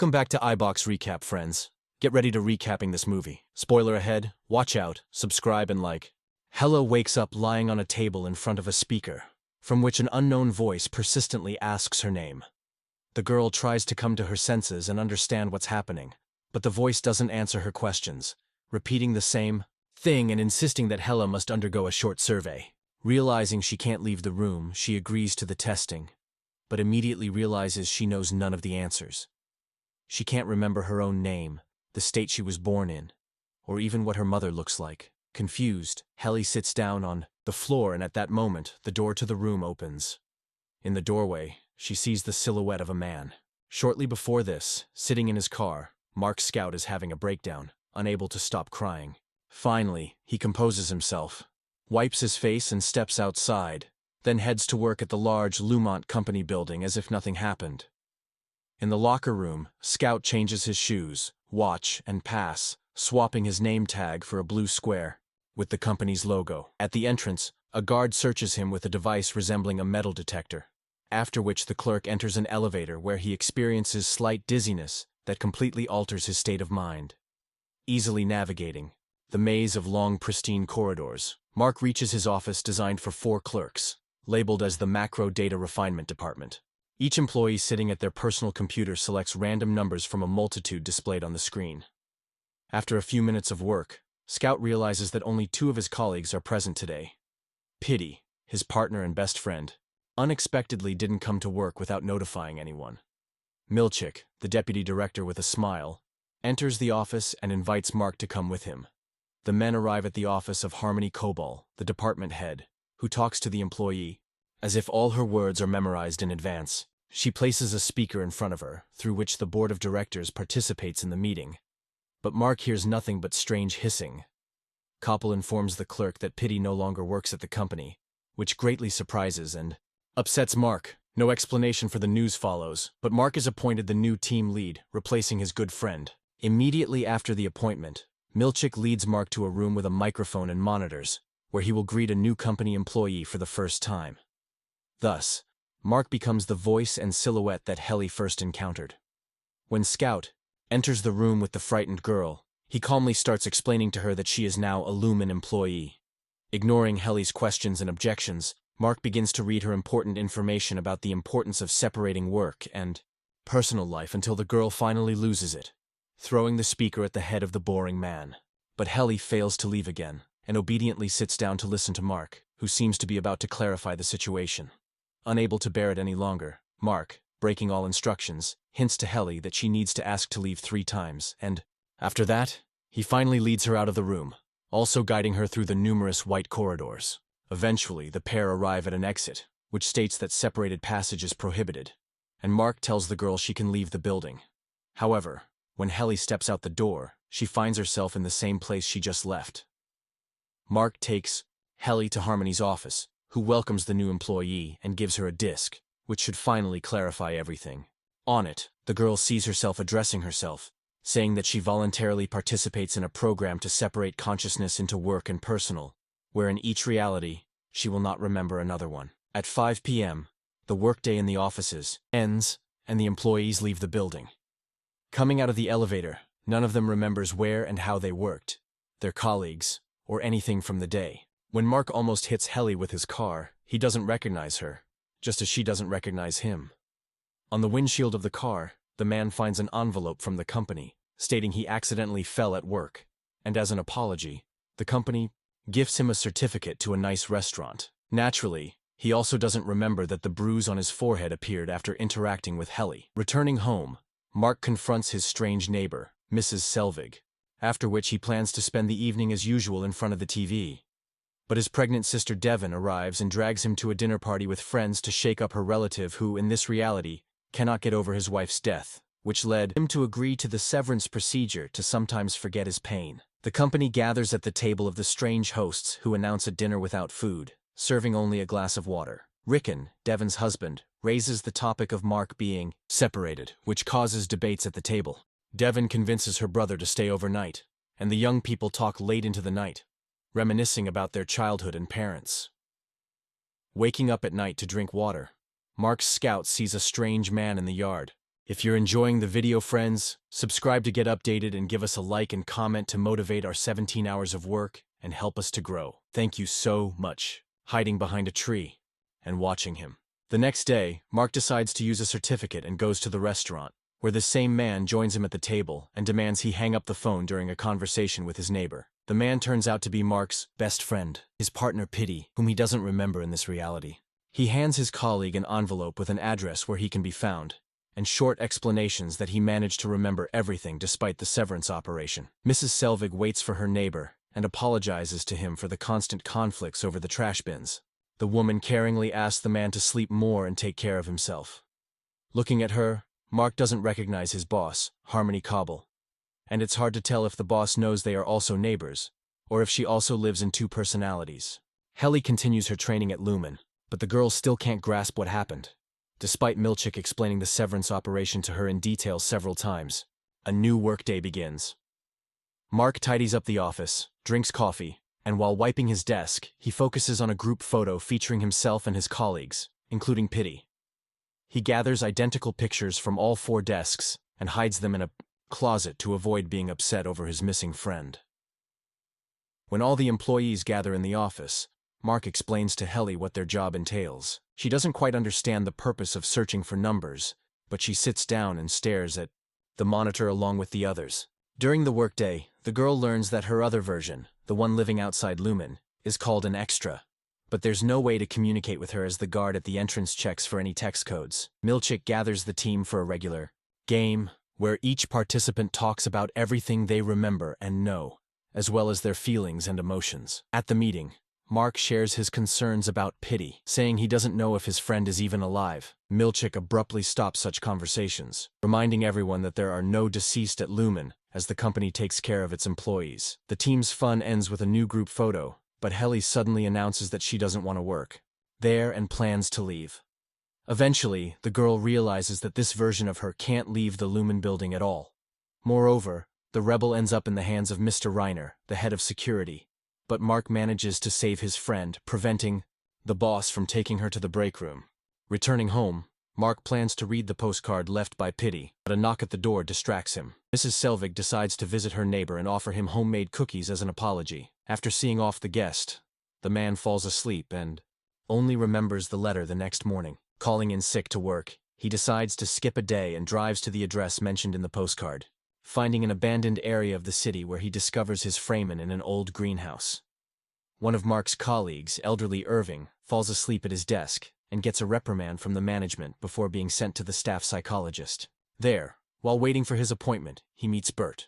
Welcome back to iBox Recap, friends. Get ready to recapping this movie. Spoiler ahead, watch out, subscribe and like. Hella wakes up lying on a table in front of a speaker, from which an unknown voice persistently asks her name. The girl tries to come to her senses and understand what's happening, but the voice doesn't answer her questions, repeating the same thing and insisting that Hella must undergo a short survey. Realizing she can't leave the room, she agrees to the testing, but immediately realizes she knows none of the answers. She can't remember her own name, the state she was born in, or even what her mother looks like. Confused, Hella sits down on the floor, and at that moment, the door to the room opens. In the doorway, she sees the silhouette of a man. Shortly before this, sitting in his car, Mark Scout is having a breakdown, unable to stop crying. Finally, he composes himself, wipes his face and steps outside, then heads to work at the large Lumont Company building as if nothing happened. In the locker room, Scout changes his shoes, watch, and pass, swapping his name tag for a blue square with the company's logo. At the entrance, a guard searches him with a device resembling a metal detector, after which the clerk enters an elevator where he experiences slight dizziness that completely alters his state of mind. Easily navigating the maze of long, pristine corridors, Mark reaches his office designed for 4 clerks, labeled as the Macro Data Refinement Department. Each employee sitting at their personal computer selects random numbers from a multitude displayed on the screen. After a few minutes of work, Scout realizes that only 2 of his colleagues are present today. Pity, his partner and best friend, unexpectedly didn't come to work without notifying anyone. Milchick, the deputy director with a smile, enters the office and invites Mark to come with him. The men arrive at the office of Harmony Kobal, the department head, who talks to the employee, as if all her words are memorized in advance. She places a speaker in front of her, through which the board of directors participates in the meeting. But Mark hears nothing but strange hissing. Koppel informs the clerk that Pity no longer works at the company, which greatly surprises and upsets Mark. No explanation for the news follows, but Mark is appointed the new team lead, replacing his good friend. Immediately after the appointment, Milchick leads Mark to a room with a microphone and monitors, where he will greet a new company employee for the first time. Thus, Mark becomes the voice and silhouette that Hella first encountered. When Scout enters the room with the frightened girl, he calmly starts explaining to her that she is now a Lumen employee. Ignoring Hella's questions and objections, Mark begins to read her important information about the importance of separating work and personal life until the girl finally loses it, throwing the speaker at the head of the boring man. But Hella fails to leave again, and obediently sits down to listen to Mark, who seems to be about to clarify the situation. Unable to bear it any longer, Mark, breaking all instructions, hints to Hella that she needs to ask to leave 3 times, and, after that, he finally leads her out of the room, also guiding her through the numerous white corridors. Eventually, the pair arrive at an exit, which states that separated passage is prohibited, and Mark tells the girl she can leave the building. However, when Hella steps out the door, she finds herself in the same place she just left. Mark takes Hella to Harmony's office, who welcomes the new employee and gives her a disc, which should finally clarify everything. On it, the girl sees herself addressing herself, saying that she voluntarily participates in a program to separate consciousness into work and personal, where in each reality, she will not remember another one. At 5 p.m., the workday in the offices ends, and the employees leave the building. Coming out of the elevator, none of them remembers where and how they worked, their colleagues, or anything from the day. When Mark almost hits Hella with his car, he doesn't recognize her, just as she doesn't recognize him. On the windshield of the car, the man finds an envelope from the company, stating he accidentally fell at work, and as an apology, the company gifts him a certificate to a nice restaurant. Naturally, he also doesn't remember that the bruise on his forehead appeared after interacting with Hella. Returning home, Mark confronts his strange neighbor, Mrs. Selvig, after which he plans to spend the evening as usual in front of the TV. But his pregnant sister Devon arrives and drags him to a dinner party with friends to shake up her relative who, in this reality, cannot get over his wife's death, which led him to agree to the severance procedure to sometimes forget his pain. The company gathers at the table of the strange hosts who announce a dinner without food, serving only a glass of water. Rickon, Devon's husband, raises the topic of Mark being separated, which causes debates at the table. Devon convinces her brother to stay overnight, and the young people talk late into the night, reminiscing about their childhood and parents. Waking up at night to drink water, Mark's Scout sees a strange man in the yard. If you're enjoying the video, friends, subscribe to get updated and give us a like and comment to motivate our 17 hours of work and help us to grow. Thank you so much. Hiding behind a tree and watching him. The next day, Mark decides to use a certificate and goes to the restaurant, where the same man joins him at the table and demands he hang up the phone during a conversation with his neighbor. The man turns out to be Mark's best friend, his partner Pity, whom he doesn't remember in this reality. He hands his colleague an envelope with an address where he can be found, and short explanations that he managed to remember everything despite the severance operation. Mrs. Selvig waits for her neighbor and apologizes to him for the constant conflicts over the trash bins. The woman caringly asks the man to sleep more and take care of himself. Looking at her, Mark doesn't recognize his boss, Harmony Cobble, and it's hard to tell if the boss knows they are also neighbors, or if she also lives in two personalities. Helly continues her training at Lumen, but the girl still can't grasp what happened. Despite Milchick explaining the severance operation to her in detail several times, a new workday begins. Mark tidies up the office, drinks coffee, and while wiping his desk, he focuses on a group photo featuring himself and his colleagues, including Pity. He gathers identical pictures from all 4 desks and hides them in a closet to avoid being upset over his missing friend. When all the employees gather in the office, Mark explains to Helly what their job entails. She doesn't quite understand the purpose of searching for numbers, but she sits down and stares at the monitor along with the others. During the workday, the girl learns that her other version, the one living outside Lumen, is called an extra, but there's no way to communicate with her as the guard at the entrance checks for any text codes. Milchick gathers the team for a regular game, where each participant talks about everything they remember and know, as well as their feelings and emotions. At the meeting, Mark shares his concerns about Pity, saying he doesn't know if his friend is even alive. Milchick abruptly stops such conversations, reminding everyone that there are no deceased at Lumen as the company takes care of its employees. The team's fun ends with a new group photo, but Helly suddenly announces that she doesn't want to work there and plans to leave. Eventually, the girl realizes that this version of her can't leave the Lumen building at all. Moreover, the rebel ends up in the hands of Mr. Reiner, the head of security, but Mark manages to save his friend, preventing the boss from taking her to the break room. Returning home, Mark plans to read the postcard left by Pity, but a knock at the door distracts him. Mrs. Selvig decides to visit her neighbor and offer him homemade cookies as an apology. After seeing off the guest, the man falls asleep and only remembers the letter the next morning. Calling in sick to work, he decides to skip a day and drives to the address mentioned in the postcard, finding an abandoned area of the city where he discovers his Freeman in an old greenhouse. One of Mark's colleagues, elderly Irving, falls asleep at his desk and gets a reprimand from the management before being sent to the staff psychologist. There, while waiting for his appointment, he meets Bert,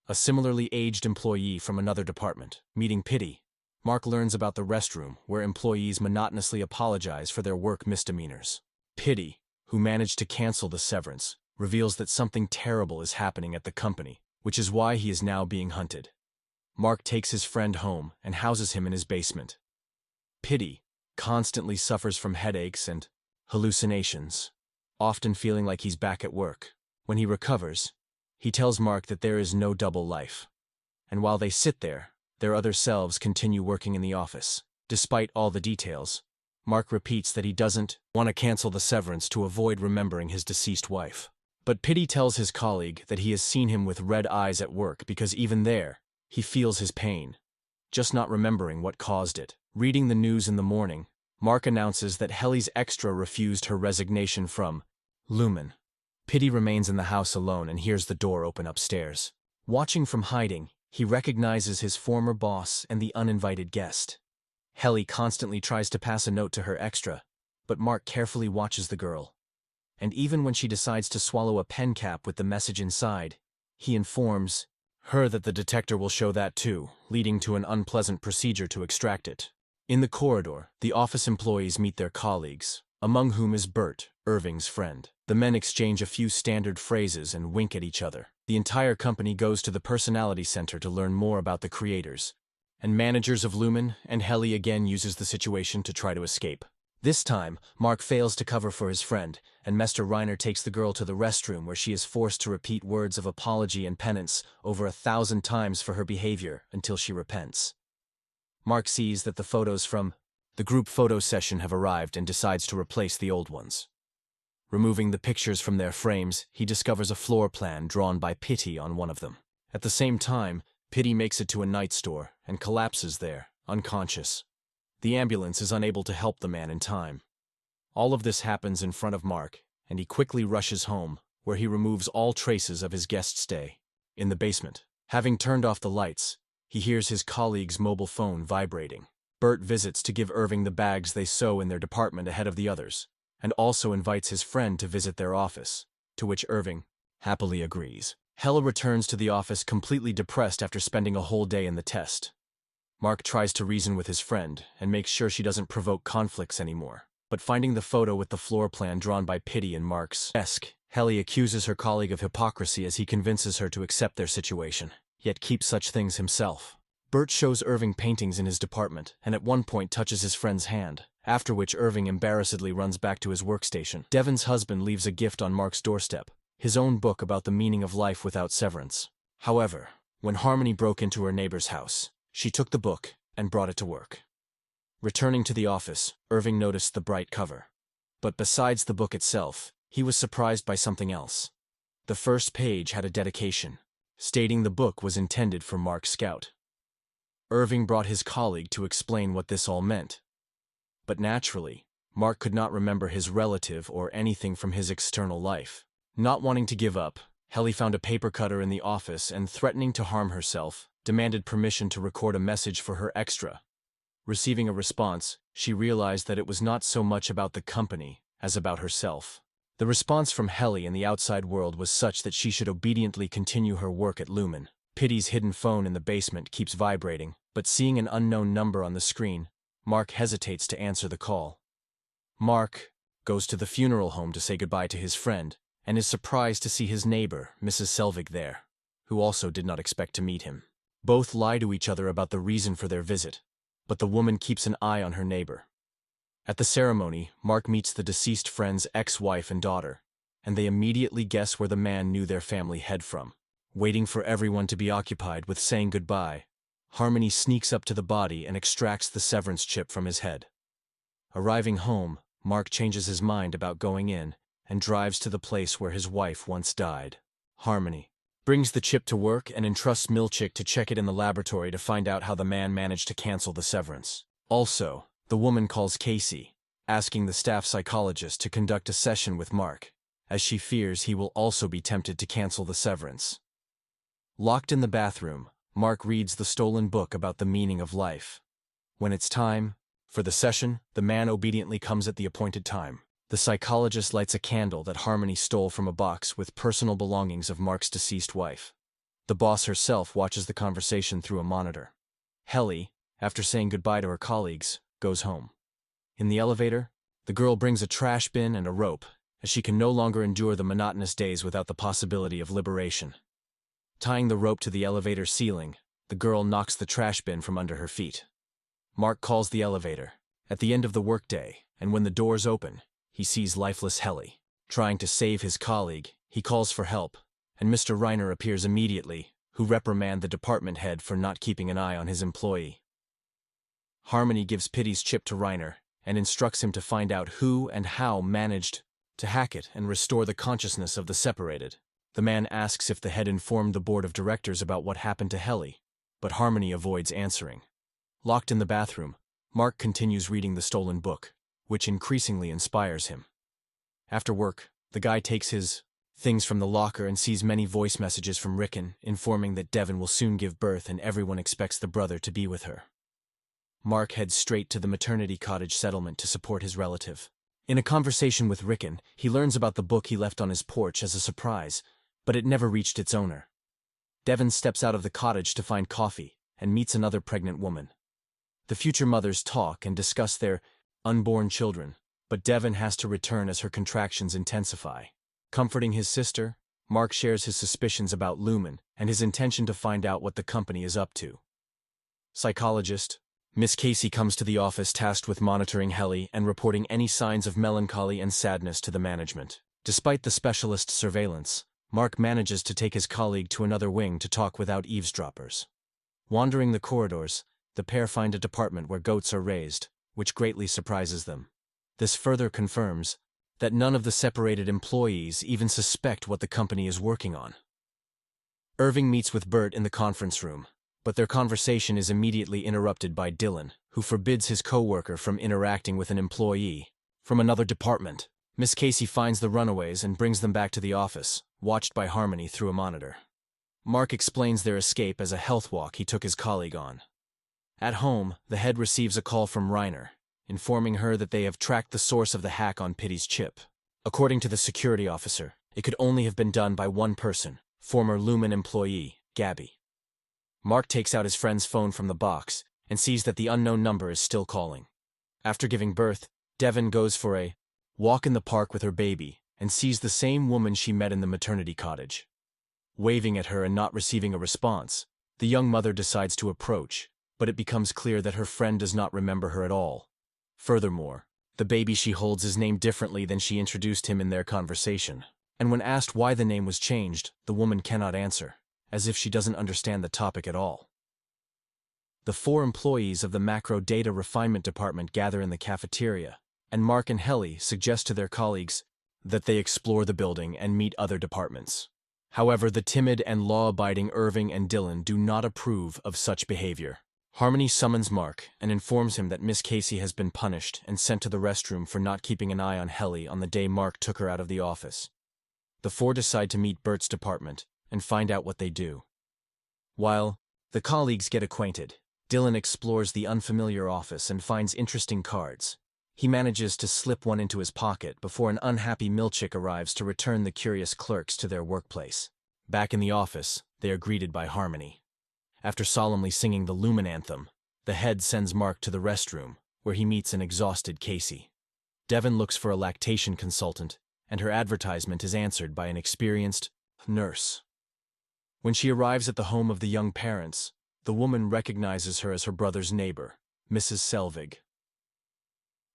a similarly aged employee from another department. Meeting Pity, Mark learns about the restroom where employees monotonously apologize for their work misdemeanors. Pity, who managed to cancel the severance, reveals that something terrible is happening at the company, which is why he is now being hunted. Mark takes his friend home and houses him in his basement. Pity constantly suffers from headaches and hallucinations, often feeling like he's back at work. When he recovers, he tells Mark that there is no double life, and while they sit there, their other selves continue working in the office. Despite all the details, Mark repeats that he doesn't want to cancel the severance to avoid remembering his deceased wife. But Pity tells his colleague that he has seen him with red eyes at work because even there, he feels his pain, just not remembering what caused it. Reading the news in the morning, Mark announces that Helly's extra refused her resignation from Lumen. Pity remains in the house alone and hears the door open upstairs. Watching from hiding, he recognizes his former boss and the uninvited guest. Helly constantly tries to pass a note to her extra, but Mark carefully watches the girl. And even when she decides to swallow a pen cap with the message inside, he informs her that the detector will show that too, leading to an unpleasant procedure to extract it. In the corridor, the office employees meet their colleagues, among whom is Bert, Irving's friend. The men exchange a few standard phrases and wink at each other. The entire company goes to the Personality Center to learn more about the creators, and managers of Lumen and Helly again uses the situation to try to escape. This time, Mark fails to cover for his friend, and Mr. Reiner takes the girl to the restroom where she is forced to repeat words of apology and penance over 1,000 times for her behavior until she repents. Mark sees that the photos from the group photo session have arrived and decides to replace the old ones. Removing the pictures from their frames, he discovers a floor plan drawn by Pitty on one of them. At the same time, Pitty makes it to a night store and collapses there, unconscious. The ambulance is unable to help the man in time. All of this happens in front of Mark, and he quickly rushes home, where he removes all traces of his guest stay. In the basement, having turned off the lights, he hears his colleague's mobile phone vibrating. Bert visits to give Irving the bags they sew in their department ahead of the others, and also invites his friend to visit their office, to which Irving happily agrees. Hella returns to the office completely depressed after spending a whole day in the test. Mark tries to reason with his friend and makes sure she doesn't provoke conflicts anymore. But finding the photo with the floor plan drawn by Pitty in Mark's desk, Helly accuses her colleague of hypocrisy as he convinces her to accept their situation, yet keeps such things himself. Bert shows Irving paintings in his department and at one point touches his friend's hand, after which Irving embarrassedly runs back to his workstation. Devon's husband leaves a gift on Mark's doorstep, his own book about the meaning of life without severance. However, when Harmony broke into her neighbor's house, she took the book and brought it to work. Returning to the office, Irving noticed the bright cover. But besides the book itself, he was surprised by something else. The first page had a dedication, stating the book was intended for Mark Scout. Irving brought his colleague to explain what this all meant. But naturally, Mark could not remember his relative or anything from his external life. Not wanting to give up, Helly found a paper cutter in the office and, threatening to harm herself, demanded permission to record a message for her extra. Receiving a response, she realized that it was not so much about the company as about herself. The response from Helly in the outside world was such that she should obediently continue her work at Lumen. Pitty's hidden phone in the basement keeps vibrating, but seeing an unknown number on the screen, Mark hesitates to answer the call. Mark goes to the funeral home to say goodbye to his friend, and is surprised to see his neighbor, Mrs. Selvig, there, who also did not expect to meet him. Both lie to each other about the reason for their visit, but the woman keeps an eye on her neighbor. At the ceremony, Mark meets the deceased friend's ex-wife and daughter, and they immediately guess where the man knew their family head from. Waiting for everyone to be occupied with saying goodbye, Harmony sneaks up to the body and extracts the severance chip from his head. Arriving home, Mark changes his mind about going in and drives to the place where his wife once died. Harmony brings the chip to work and entrusts Milchick to check it in the laboratory to find out how the man managed to cancel the severance. Also, the woman calls Casey, asking the staff psychologist to conduct a session with Mark, as she fears he will also be tempted to cancel the severance. Locked in the bathroom, Mark reads the stolen book about the meaning of life. When it's time for the session, the man obediently comes at the appointed time. The psychologist lights a candle that Harmony stole from a box with personal belongings of Mark's deceased wife. The boss herself watches the conversation through a monitor. Helly, after saying goodbye to her colleagues, goes home. In the elevator, the girl brings a trash bin and a rope, as she can no longer endure the monotonous days without the possibility of liberation. Tying the rope to the elevator ceiling, the girl knocks the trash bin from under her feet. Mark calls the elevator. At the end of the workday, and when the doors open, he sees lifeless Helly. Trying to save his colleague, he calls for help, and Mr. Reiner appears immediately, who reprimand the department head for not keeping an eye on his employee. Harmony gives Pitty's chip to Reiner and instructs him to find out who and how managed to hack it and restore the consciousness of the separated. The man asks if the head informed the board of directors about what happened to Helly, but Harmony avoids answering. Locked in the bathroom, Mark continues reading the stolen book, which increasingly inspires him. After work, the guy takes his things from the locker and sees many voice messages from Rickon informing that Devon will soon give birth and everyone expects the brother to be with her. Mark heads straight to the maternity cottage settlement to support his relative. In a conversation with Rickon, he learns about the book he left on his porch as a surprise, but it never reached its owner. Devon steps out of the cottage to find coffee and meets another pregnant woman. The future mothers talk and discuss their unborn children, but Devon has to return as her contractions intensify. Comforting his sister, Mark shares his suspicions about Lumen and his intention to find out what the company is up to. Psychologist Miss Casey comes to the office tasked with monitoring Helly and reporting any signs of melancholy and sadness to the management. Despite the specialist's surveillance, Mark manages to take his colleague to another wing to talk without eavesdroppers. Wandering the corridors, the pair find a department where goats are raised, which greatly surprises them. This further confirms that none of the separated employees even suspect what the company is working on. Irving meets with Bert in the conference room, but their conversation is immediately interrupted by Dylan, who forbids his coworker from interacting with an employee from another department. Miss Casey finds the runaways and brings them back to the office, watched by Harmony through a monitor. Mark explains their escape as a health walk he took his colleague on. At home, the head receives a call from Reiner, informing her that they have tracked the source of the hack on Pitty's chip. According to the security officer, it could only have been done by one person, former Lumen employee, Gabby. Mark takes out his friend's phone from the box and sees that the unknown number is still calling. After giving birth, Devon goes for a walk in the park with her baby and sees the same woman she met in the maternity cottage. Waving at her and not receiving a response, the young mother decides to approach, but it becomes clear that her friend does not remember her at all. Furthermore, the baby she holds is named differently than she introduced him in their conversation, and when asked why the name was changed, the woman cannot answer, as if she doesn't understand the topic at all. The 4 employees of the Macro Data Refinement Department gather in the cafeteria, and Mark and Helly suggest to their colleagues that they explore the building and meet other departments. However, the timid and law-abiding Irving and Dylan do not approve of such behavior. Harmony summons Mark and informs him that Miss Casey has been punished and sent to the restroom for not keeping an eye on Helly on the day Mark took her out of the office. The 4 decide to meet Bert's department and find out what they do. While the colleagues get acquainted, Dylan explores the unfamiliar office and finds interesting cards. He manages to slip one into his pocket before an unhappy Milchick arrives to return the curious clerks to their workplace. Back in the office, they are greeted by Harmony. After solemnly singing the Lumen anthem, the head sends Mark to the restroom, where he meets an exhausted Casey. Devon looks for a lactation consultant, and her advertisement is answered by an experienced nurse. When she arrives at the home of the young parents, the woman recognizes her as her brother's neighbor, Mrs. Selvig.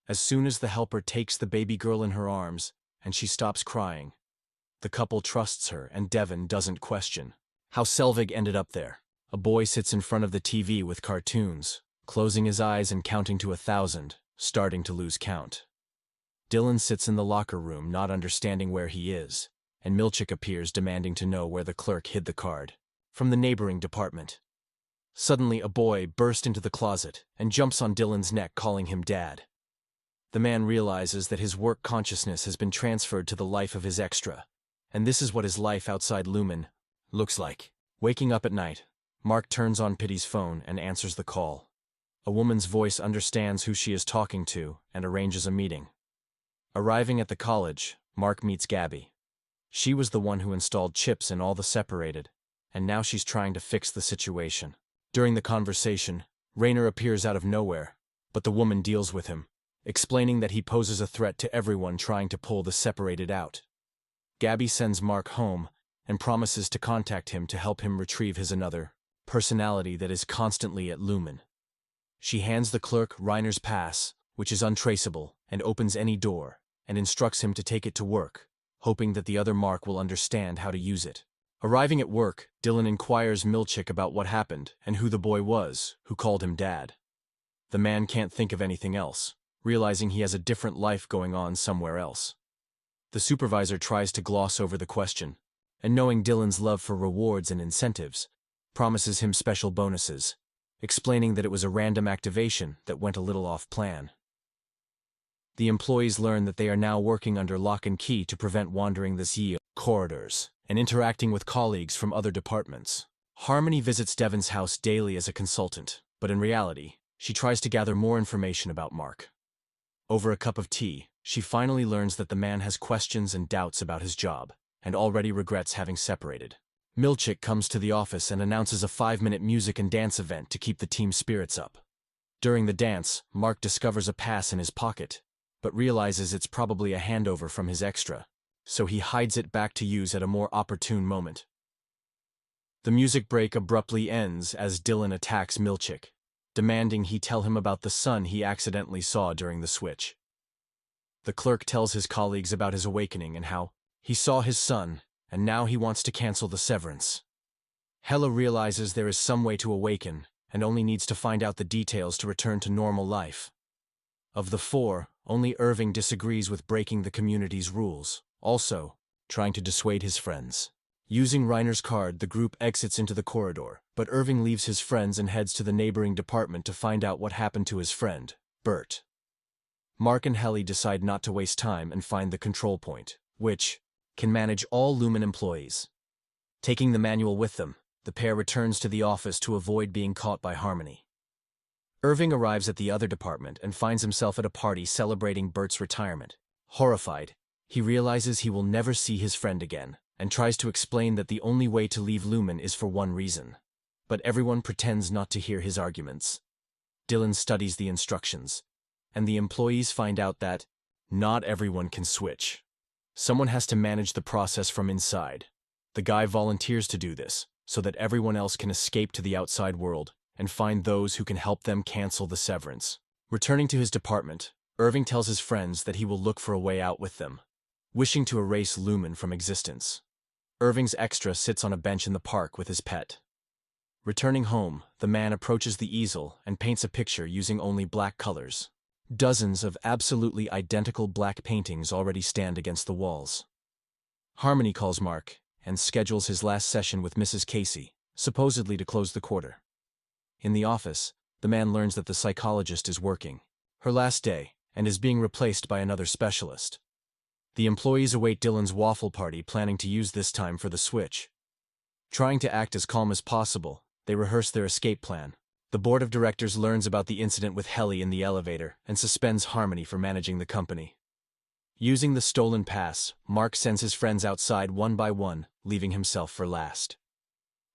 As soon as the helper takes the baby girl in her arms, and she stops crying, the couple trusts her and Devon doesn't question how Selvig ended up there. A boy sits in front of the TV with cartoons, closing his eyes and counting to 1,000, starting to lose count. Dylan sits in the locker room not understanding where he is, and Milchick appears demanding to know where the clerk hid the card from the neighboring department. Suddenly a boy bursts into the closet and jumps on Dylan's neck calling him Dad. The man realizes that his work consciousness has been transferred to the life of his extra, and this is what his life outside Lumen looks like. Waking up at night, Mark turns on Pitty's phone and answers the call. A woman's voice understands who she is talking to and arranges a meeting. Arriving at the college, Mark meets Gabby. She was the one who installed chips in all the separated, and now she's trying to fix the situation. During the conversation, Reiner appears out of nowhere, but the woman deals with him, explaining that he poses a threat to everyone trying to pull the separated out. Gabby sends Mark home and promises to contact him to help him retrieve his another personality that is constantly at Lumen. She hands the clerk Reiner's pass, which is untraceable, and opens any door, and instructs him to take it to work, hoping that the other Mark will understand how to use it. Arriving at work, Dylan inquires Milchick about what happened and who the boy was who called him Dad. The man can't think of anything else, realizing he has a different life going on somewhere else. The supervisor tries to gloss over the question, and knowing Dylan's love for rewards and incentives, promises him special bonuses, explaining that it was a random activation that went a little off plan. The employees learn that they are now working under lock and key to prevent wandering the ZEO corridors and interacting with colleagues from other departments. Harmony visits Devon's house daily as a consultant, but in reality, she tries to gather more information about Mark. Over a cup of tea, she finally learns that the man has questions and doubts about his job, and already regrets having separated. Milchick comes to the office and announces a 5-minute music and dance event to keep the team's spirits up. During the dance, Mark discovers a pass in his pocket, but realizes it's probably a handover from his extra, so he hides it back to use at a more opportune moment. The music break abruptly ends as Dylan attacks Milchick, demanding he tell him about the son he accidentally saw during the switch. The clerk tells his colleagues about his awakening and how he saw his son, and now he wants to cancel the severance. Hella realizes there is some way to awaken, and only needs to find out the details to return to normal life. Of the 4, Only Irving disagrees with breaking the community's rules, also trying to dissuade his friends. Using Reiner's card, the group exits into the corridor, but Irving leaves his friends and heads to the neighboring department to find out what happened to his friend, Bert. Mark and Helly decide not to waste time and find the control point, which can manage all Lumen employees. Taking the manual with them, the pair returns to the office to avoid being caught by Harmony. Irving arrives at the other department and finds himself at a party celebrating Bert's retirement. Horrified, he realizes he will never see his friend again, and tries to explain that the only way to leave Lumen is for one reason. But everyone pretends not to hear his arguments. Dylan studies the instructions, and the employees find out that not everyone can switch. Someone has to manage the process from inside. The guy volunteers to do this, so that everyone else can escape to the outside world and find those who can help them cancel the severance. Returning to his department, Irving tells his friends that he will look for a way out with them, wishing to erase Lumen from existence. Irving's extra sits on a bench in the park with his pet. Returning home, the man approaches the easel and paints a picture using only black colors. Dozens of absolutely identical black paintings already stand against the walls. Harmony calls Mark and schedules his last session with Mrs. Casey, supposedly to close the quarter. In the office, the man learns that the psychologist is working her last day and is being replaced by another specialist. The employees await Dylan's waffle party, planning to use this time for the switch. Trying to act as calm as possible, they rehearse their escape plan. The board of directors learns about the incident with Helly in the elevator and suspends Harmony for managing the company. Using the stolen pass, Mark sends his friends outside one by one, leaving himself for last.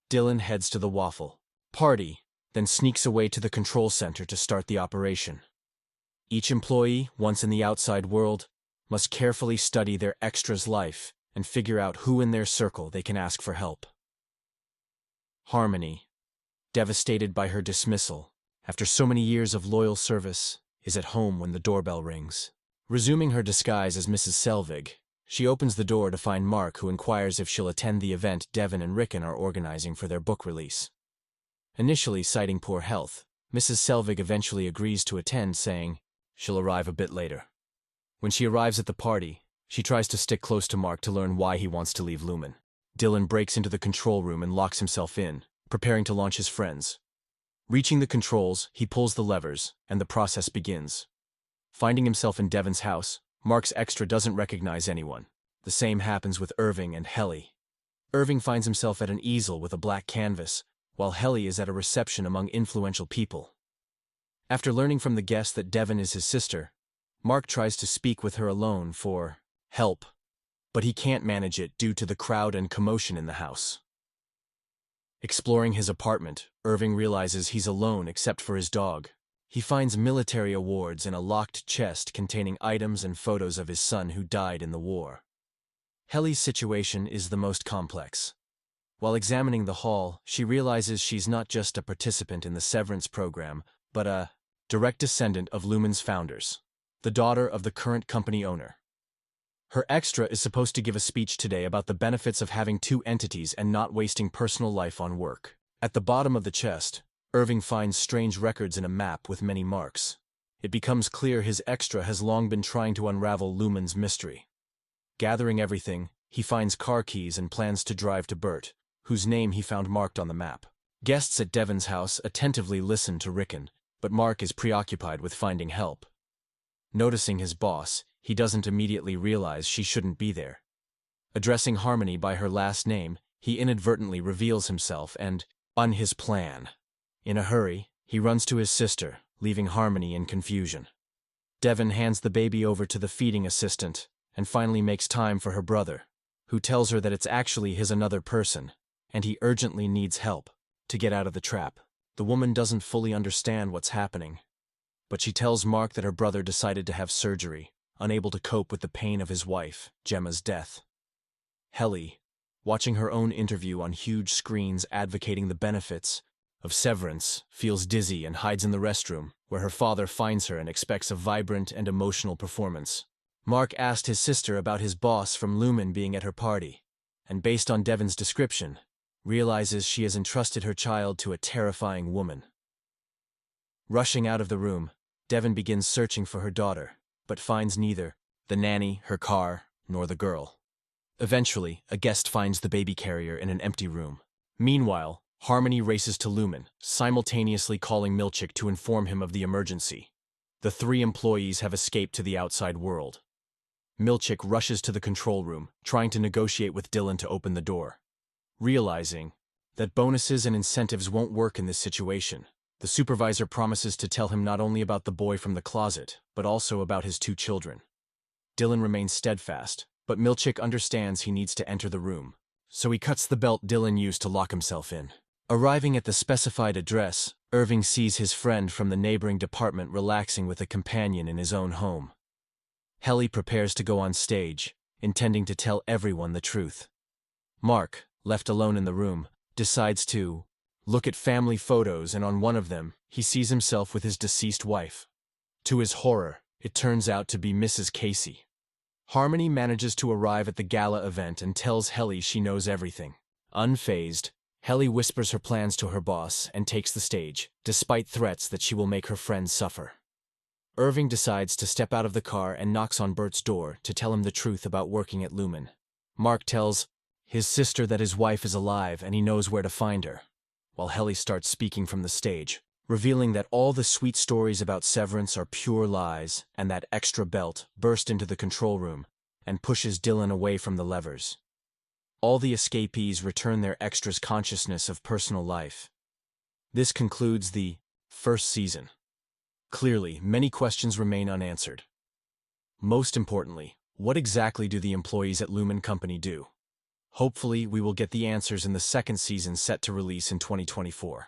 Dylan heads to the waffle party, then sneaks away to the control center to start the operation. Each employee, once in the outside world, must carefully study their extra's life and figure out who in their circle they can ask for help. Harmony, devastated by her dismissal after so many years of loyal service, is at home when the doorbell rings. Resuming her disguise as Mrs. Selvig, she opens the door to find Mark, who inquires if she'll attend the event Devin and Rickon are organizing for their book release. Initially citing poor health, Mrs. Selvig eventually agrees to attend, saying she'll arrive a bit later. When she arrives at the party, she tries to stick close to Mark to learn why he wants to leave Lumen. Dylan breaks into the control room and locks himself in, preparing to launch his friends. Reaching the controls, he pulls the levers, and the process begins. Finding himself in Devin's house, Mark's extra doesn't recognize anyone. The same happens with Irving and Helly. Irving finds himself at an easel with a black canvas, while Helly is at a reception among influential people. After learning from the guest that Devin is his sister, Mark tries to speak with her alone for help, but he can't manage it due to the crowd and commotion in the house. Exploring his apartment, Irving realizes he's alone except for his dog. He finds military awards in a locked chest containing items and photos of his son who died in the war. Helly's situation is the most complex. While examining the hall, she realizes she's not just a participant in the severance program, but a direct descendant of Lumen's founders, the daughter of the current company owner. Her extra is supposed to give a speech today about the benefits of having two entities and not wasting personal life on work. At the bottom of the chest, Irving finds strange records in a map with many marks. It becomes clear his extra has long been trying to unravel Lumen's mystery. Gathering everything, he finds car keys and plans to drive to Bert, whose name he found marked on the map. Guests at Devin's house attentively listen to Rickon, but Mark is preoccupied with finding help. Noticing his boss, he doesn't immediately realize she shouldn't be there. Addressing Harmony by her last name, he inadvertently reveals himself and on his plan. In a hurry, he runs to his sister, leaving Harmony in confusion. Devin hands the baby over to the feeding assistant and finally makes time for her brother, who tells her that it's actually his another person, and he urgently needs help to get out of the trap. The woman doesn't fully understand what's happening, but she tells Mark that her brother decided to have surgery, unable to cope with the pain of his wife, Gemma's death. Helly, watching her own interview on huge screens advocating the benefits of severance, feels dizzy and hides in the restroom, where her father finds her and expects a vibrant and emotional performance. Mark asked his sister about his boss from Lumen being at her party, and based on Devin's description, realizes she has entrusted her child to a terrifying woman. Rushing out of the room, Devin begins searching for her daughter, but finds neither the nanny, her car, nor the girl. Eventually, a guest finds the baby carrier in an empty room. Meanwhile, Harmony races to Lumen, simultaneously calling Milchick to inform him of the emergency. The three employees have escaped to the outside world. Milchick rushes to the control room, trying to negotiate with Dylan to open the door. Realizing that bonuses and incentives won't work in this situation, the supervisor promises to tell him not only about the boy from the closet, but also about his two children. Dylan remains steadfast, but Milchick understands he needs to enter the room, so he cuts the belt Dylan used to lock himself in. Arriving at the specified address, Irving sees his friend from the neighboring department relaxing with a companion in his own home. Helly prepares to go on stage, intending to tell everyone the truth. Mark, left alone in the room, decides to look at family photos, and on one of them, he sees himself with his deceased wife. To his horror, it turns out to be Mrs. Casey. Harmony manages to arrive at the gala event and tells Helly she knows everything. Unfazed, Helly whispers her plans to her boss and takes the stage, despite threats that she will make her friends suffer. Irving decides to step out of the car and knocks on Bert's door to tell him the truth about working at Lumen. Mark tells his sister that his wife is alive and he knows where to find her, while Helly starts speaking from the stage, revealing that all the sweet stories about severance are pure lies, and that extra belt burst into the control room and pushes Dylan away from the levers. All the escapees return their extras consciousness of personal life. This concludes the first season. Clearly, many questions remain unanswered. Most importantly, what exactly do the employees at Lumen Company do? Hopefully, we will get the answers in the second season set to release in 2024.